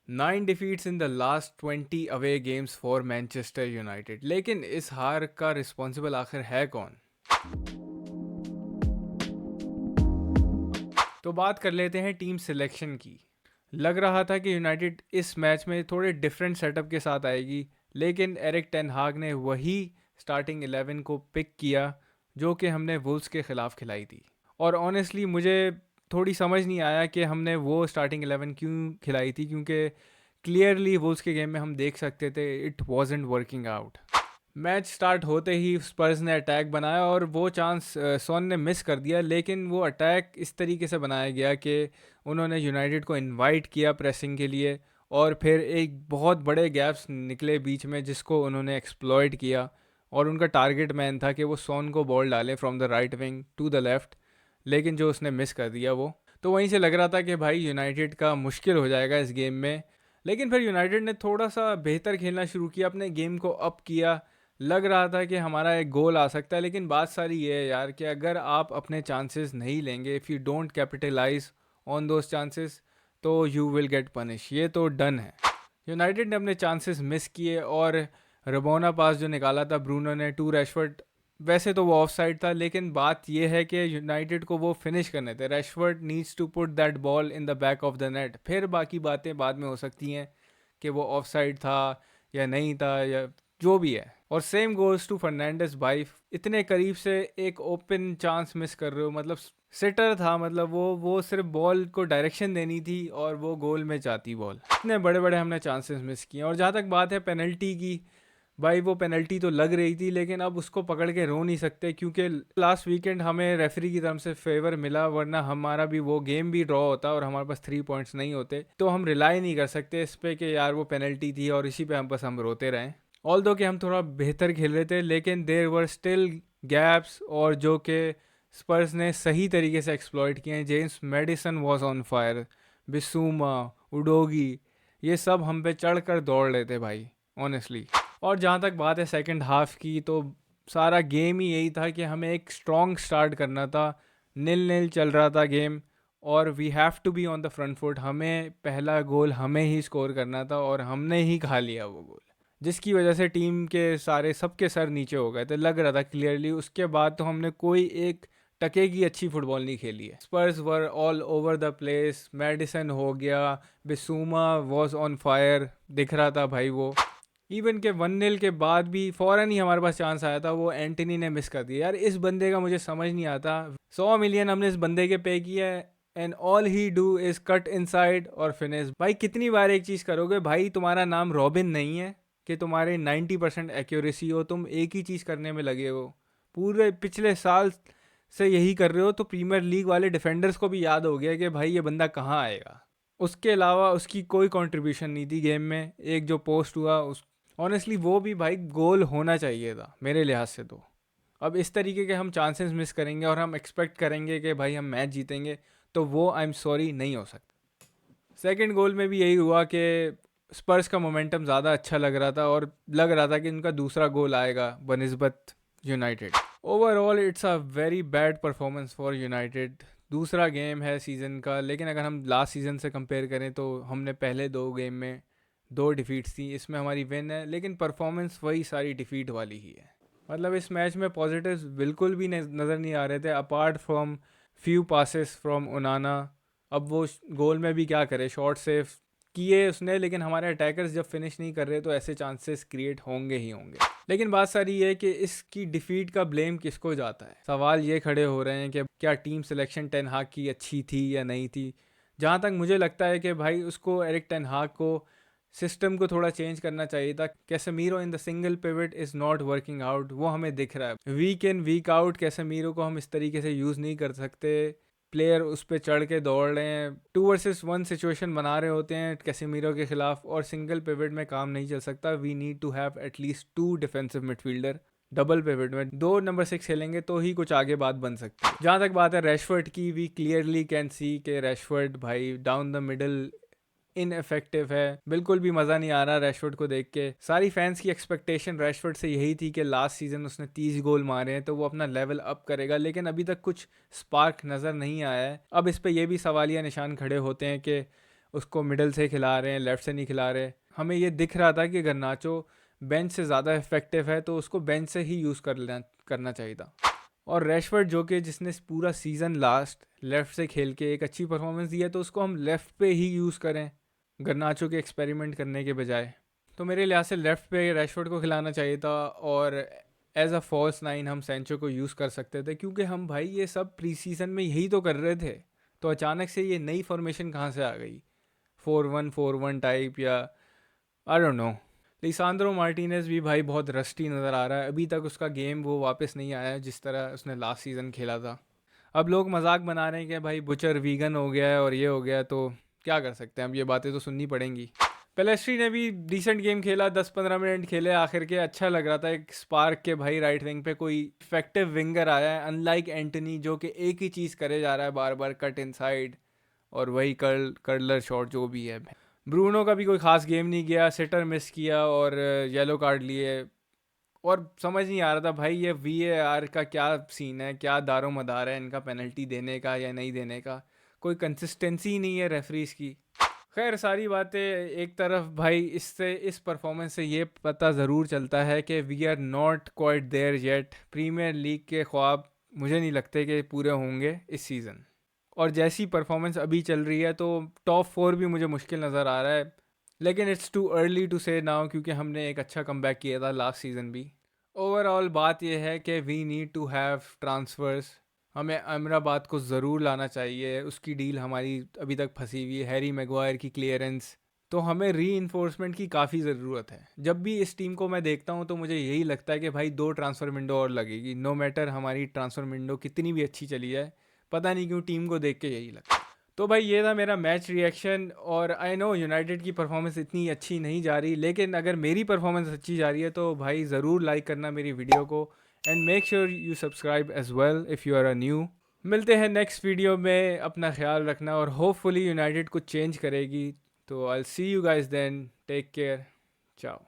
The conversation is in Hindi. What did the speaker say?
9 defeats in the last 20 away games for Manchester United. लेकिन इस हार का रिस्पॉन्सिबल आखिर है कौन? तो बात कर लेते हैं टीम सिलेक्शन की। लग रहा था कि यूनाइटेड इस मैच में थोड़े डिफरेंट सेटअप के साथ आएगी, लेकिन एरिक टेन हाग ने वही स्टार्टिंग 11 को पिक किया जो कि हमने वुल्स के ख़िलाफ़ खिलाई थी। और ऑनेस्टली मुझे थोड़ी समझ नहीं आया कि हमने वो स्टार्टिंग 11 क्यों खिलाई थी, क्योंकि क्लियरली वुल्स के गेम में हम देख सकते थे it wasn't working out. Match start होते ही स्पर्स ने अटैक बनाया और वो चांस सोन ने मिस कर दिया, लेकिन वो अटैक इस तरीके से बनाया गया कि उन्होंने यूनाइटेड को इनवाइट किया प्रेसिंग के लिए, और फिर एक बहुत बड़े गैप्स निकले बीच में जिसको उन्होंने एक्सप्लॉइट किया। और उनका टारगेट मैन था कि वो सोन को बॉल डालें from the right wing to the left, लेकिन जो उसने मिस कर दिया वो। तो वहीं से लग रहा था कि भाई यूनाइटेड का मुश्किल हो जाएगा इस गेम में। लेकिन फिर यूनाइटेड ने थोड़ा सा बेहतर खेलना शुरू किया, अपने गेम को अप किया। लग रहा था कि हमारा एक गोल आ सकता है, लेकिन बात सारी ये है यार कि अगर आप अपने चांसेस नहीं लेंगे, if you don't capitalise on those chances, तो यू विल गेट पनिश। ये तो डन है। यूनाइटेड ने अपने चांसेस मिस किए और रबोना पास जो निकाला था ब्रूनो ने टू रैशफर्ड, वैसे तो वो ऑफ साइड था, लेकिन बात यह है कि यूनाइटेड को वो फिनिश करने थे। Rashford needs to put that ball in the back of the net, फिर बाकी बातें बाद में हो सकती हैं कि वो ऑफ साइड था या नहीं था या जो भी है। और सेम गोल्स टू फर्नांडिस भाई, इतने करीब से एक ओपन चांस मिस कर रहे हो। मतलब सिटर था, मतलब वो सिर्फ बॉल को डायरेक्शन देनी थी और वो गोल में जाती बॉल। इतने बड़े बड़े हमने चांसेस मिस किए। और जहाँ तक बात है पेनल्टी की, भाई वो पेनल्टी तो लग रही थी, लेकिन अब उसको पकड़ के रो नहीं सकते, क्योंकि लास्ट वीकेंड हमें रेफरी की तरफ से फेवर मिला, वरना हमारा भी वो गेम भी ड्रॉ होता और हमारे पास 3 पॉइंट्स नहीं होते। तो हम रिलाई नहीं कर सकते इस पे कि यार वो पेनल्टी थी और इसी पे हम रोते रहें। ऑल दो कि हम थोड़ा बेहतर खेल रहे थे, लेकिन देर वर स्टिल गैप्स और जो कि स्पर्स ने सही तरीके से एक्सप्लॉइट किए हैं। James Madison was on fire, Bissouma, Udogie, ये सब हम पे चढ़ कर दौड़ रहे थे भाई ऑनेस्टली। और जहाँ तक बात है सेकंड हाफ की, तो सारा गेम ही यही था कि हमें एक स्ट्रॉन्ग स्टार्ट करना था। 0-0 चल रहा था गेम और we have to be on the front foot. हमें पहला गोल हमें ही स्कोर करना था और हमने ही खा लिया वो गोल, जिसकी वजह से टीम के सारे सबके सर नीचे हो गए थे, लग रहा था क्लियरली। उसके बाद तो हमने कोई एक टके की अच्छी फुटबॉल नहीं खेली है। Spurs were all over the place, Madison हो गया, बिसूमा वॉज ऑन फायर, दिख रहा था भाई वो। इवन के 1-0 के बाद भी फ़ौरन ही हमारे पास चांस आया था, वो एंटनी ने मिस कर दिया। यार इस बंदे का मुझे समझ नहीं आता। 100 मिलियन हमने इस बंदे के पे किया है and all he do is cut inside और फिनिश। भाई कितनी बार एक चीज़ करोगे? भाई तुम्हारा नाम रॉबिन नहीं है कि तुम्हारे 90% एक्यूरेसी हो, तुम एक ही चीज़ करने में लगे हो। पूरे पिछले साल से यही कर रहे हो, तो प्रीमियर लीग वाले डिफेंडर्स को भी याद हो गया कि भाई ये बंदा कहाँ आएगा। उसके अलावा उसकी कोई कंट्रीब्यूशन नहीं थी गेम में। एक जो पोस्ट हुआ उस ऑनेस्टली वो भी भाई गोल होना चाहिए था मेरे लिहाज से। तो अब इस तरीके के हम चांसेस मिस करेंगे और हम एक्सपेक्ट करेंगे कि भाई हम मैच जीतेंगे, तो वो आई एम सॉरी नहीं हो सकता। सेकंड गोल में भी यही हुआ कि स्पर्स का मोमेंटम ज़्यादा अच्छा लग रहा था और लग रहा था कि उनका दूसरा गोल आएगा बनिस्बत United. Overall it's a very bad performance for United. दूसरा गेम है सीज़न का, लेकिन अगर हम लास्ट सीज़न से कंपेयर करें तो हमने पहले 2 गेम में 2 डिफीट्स थी, इसमें हमारी विन है, लेकिन परफॉर्मेंस वही सारी डिफीट वाली ही है। मतलब इस मैच में पॉजिटिव्स बिल्कुल भी नज़र नहीं आ रहे थे, apart from few passes from ओनाना। अब वो गोल में भी क्या करे, शॉर्ट सेव किए उसने, लेकिन हमारे अटैकर्स जब फिनिश नहीं कर रहे तो ऐसे चांसेस क्रिएट होंगे ही होंगे। लेकिन बात सारी ये है कि इसकी डिफीट का ब्लेम किसको जाता है। सवाल ये खड़े हो रहे हैं कि क्या टीम सिलेक्शन टेन हाग की अच्छी थी या नहीं थी। जहाँ तक मुझे लगता है कि भाई उसको एरिक टेन हाग को सिस्टम को थोड़ा चेंज करना चाहिए था। Casemiro in the single pivot is not working out, वो हमें दिख रहा है। वीक इन वीक आउट कैसेमीरो को हम इस तरीके से यूज़ नहीं कर सकते। प्लेयर उस पर चढ़ के दौड़ रहे हैं, 2 वर्सेस 1 सिचुएशन बना रहे होते हैं कैसेमीरो के खिलाफ, और सिंगल पिवट में काम नहीं चल सकता। We need to have at least 2 defensive midfielder. Double pivot में 2 नंबर 6 खेलेंगे तो ही कुछ आगे बात बन सकती है। जहाँ तक बात है रैशफर्ड की, वी क्लियरली कैन सी के रैशफर्ड भाई डाउन द मिडल इनफेक्टिव है। बिल्कुल भी मज़ा नहीं आ रहा रैशफोर्ड को देख के। सारी फैंस की एक्सपेक्टेशन रैशफोर्ड से यही थी कि लास्ट सीजन उसने 30 गोल मारे हैं तो वो अपना लेवल अप करेगा, लेकिन अभी तक कुछ स्पार्क नज़र नहीं आया है। अब इस पे ये भी सवालिया निशान खड़े होते हैं कि उसको मिडल से खिला रहे हैं, लेफ़्ट से नहीं खिला रहे। हमें ये दिख रहा था कि गर्नाचो बेंच से ज़्यादा इफ़ेक्टिव है, तो उसको बेंच से ही यूज़ करना चाहिए था। और रैशफोर्ड जो कि जिसने पूरा सीज़न लास्ट लेफ़्ट से खेल के एक अच्छी परफॉर्मेंस दी है, तो उसको हम लेफ़्ट पे ही यूज़ करें गर्नाचो के एक्सपेरिमेंट करने के बजाय। तो मेरे लिहाज से लेफ़्ट पे रैशफोर्ड को खिलाना चाहिए था, और एज अ फॉल्स नाइन हम सेंचो को यूज़ कर सकते थे, क्योंकि हम भाई ये सब प्री सीज़न में यही तो कर रहे थे। तो अचानक से ये नई फॉर्मेशन कहाँ से आ गई, 4-1-4-1 टाइप, या आई डोंट नो। लिसांद्रो मार्टिनेज भी भाई बहुत रस्टी नज़र आ रहा है, अभी तक उसका गेम वो वापस नहीं आया है जिस तरह उसने लास्ट सीज़न खेला था। अब लोग मजाक बना रहे हैं कि भाई बुचर वीगन हो गया है और ये हो गया, तो क्या कर सकते हैं, अब ये बातें तो सुननी पड़ेंगी। पेलेस्ट्री ने भी डिसेंट गेम खेला, 10-15 मिनट खेले, आखिर के अच्छा लग रहा था। एक स्पार्क के भाई राइट विंग पे कोई इफेक्टिव विंगर आया है, अनलाइक एंटनी जो कि एक ही चीज़ करे जा रहा है बार बार, कट इनसाइड और वही कर्लर शॉट जो भी है। ब्रूनो का भी कोई खास गेम नहीं गया, सिटर मिस किया और येलो कार्ड लिए, और समझ नहीं आ रहा था भाई ये VAR का क्या सीन है, क्या दारो मदार है इनका पेनल्टी देने का या नहीं देने का। कोई कंसिस्टेंसी ही नहीं है रेफरीज की। खैर सारी बातें एक तरफ भाई, इससे इस परफॉर्मेंस से ये पता ज़रूर चलता है कि we are not quite there yet. Premier league के ख्वाब मुझे नहीं लगते कि पूरे होंगे इस सीज़न, और जैसी परफॉर्मेंस अभी चल रही है तो टॉप 4 भी मुझे मुश्किल नज़र आ रहा है। लेकिन इट्स टू अर्ली टू से नाउ, क्योंकि हमने एक अच्छा कमबैक किया था लास्ट सीज़न भी। ओवरऑल बात यह है कि we need to have transfers. हमें अमराबाद को ज़रूर लाना चाहिए, उसकी डील हमारी अभी तक फंसी हुई है। हैरी मैगवायर की क्लियरेंस, तो हमें री की काफ़ी ज़रूरत है। जब भी इस टीम को मैं देखता हूँ तो मुझे यही लगता है कि भाई 2 ट्रांसफ़र विंडो और लगेगी, नो मैटर हमारी ट्रांसफ़र विंडो कितनी भी अच्छी चली जाए। पता नहीं क्यों टीम को देख के यही लगता है। तो भाई ये था मेरा मैच रिएक्शन, और आई नो यूनाइटेड की परफॉर्मेंस इतनी अच्छी नहीं जा रही, लेकिन अगर मेरी परफॉर्मेंस अच्छी जा रही है तो भाई ज़रूर लाइक करना मेरी वीडियो को, and make sure you subscribe as well if you are a new. मिलते हैं नेक्स्ट वीडियो में, अपना ख्याल रखना, और होपफुली यूनाइटेड कुछ चेंज करेगी। तो I will see you guys then, take care, चाओ।